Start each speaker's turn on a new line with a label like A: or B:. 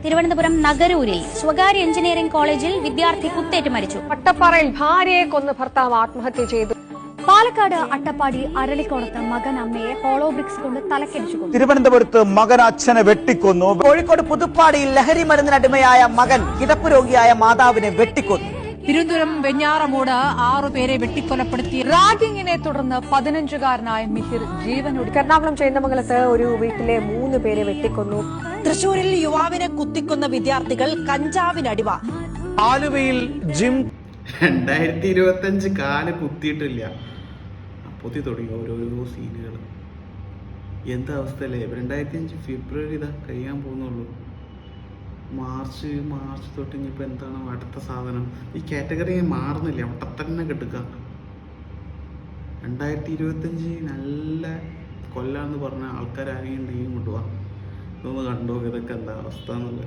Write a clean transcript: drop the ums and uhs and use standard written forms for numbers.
A: തിരുവനന്തപുരം നഗരൂരിൽ സ്വകാര്യ എഞ്ചിനീയറിംഗ് കോളേജിൽ വിദ്യാർത്ഥി കുത്തേറ്റ് മരിച്ചു.
B: അട്ടപ്പാറയിൽ ഭാര്യയെ കൊന്ന് ഭർത്താവ് ആത്മഹത്യ ചെയ്തു.
A: പാലക്കാട് അട്ടപ്പാടി അരളിക്കോണത്ത് മകൻ അമ്മയെ ഹോളോ ബ്രിക്സ് കൊണ്ട് തലക്കടിച്ചു കൊന്നു.
C: തിരുവനന്തപുരത്ത് മകൻ അച്ഛനെ വെട്ടിക്കൊന്നു.
D: കോഴിക്കോട് പുതുപ്പാടിയിൽ ലഹരി മരുന്നിനടിമയായ മകൻ കിടപ്പ് രോഗിയായ മാതാവിനെ വെട്ടിക്കൊന്നു.
B: തിരുവനന്തപുരം വെഞ്ഞാറമൂട് 6 പേരെ വെട്ടിക്കൊലപ്പെടുത്തി. റാഗിങ്ങിനെ തുടർന്ന് 15-കാരനായ മിഹിർ ജീവനൊടുക്കി. എറണാകുളം ചേന്ദമംഗലത്ത് ഒരു വീട്ടിലെ 3 പേരെ വെട്ടിക്കൊന്നു.
D: തൃശൂരിൽ യുവാവിനെ കുത്തിക്കൊന്ന വിദ്യാർത്ഥികൾ കഞ്ചാവിനടിമ.
C: ആലുവയിൽ ജിം
E: 2025 കാല് കുത്തിയിട്ടില്ല, പൊത്തി തുടങ്ങി ഓരോരോ സീനുകൾ. എന്താ അവസ്ഥയല്ലേ? 2005 ഫെബ്രുവരി ഇതാ കഴിയാൻ പോകുന്നുള്ളൂ. മാർച്ച് തൊട്ട് ഇനിയിപ്പോൾ എന്താണ് അടുത്ത സാധനം? ഈ കാറ്റഗറി മാറുന്നില്ല, അവിടെ തന്നെ കിട്ടുക. 2025 നല്ല കൊല്ലാന്ന് പറഞ്ഞ ആൾക്കാരാരെയും ഉണ്ടെങ്കിൽ കൊണ്ടുപോവാ. ഇതൊന്ന് കണ്ടു, ഇതൊക്കെ എന്താ അവസ്ഥ എന്നുള്ളത്.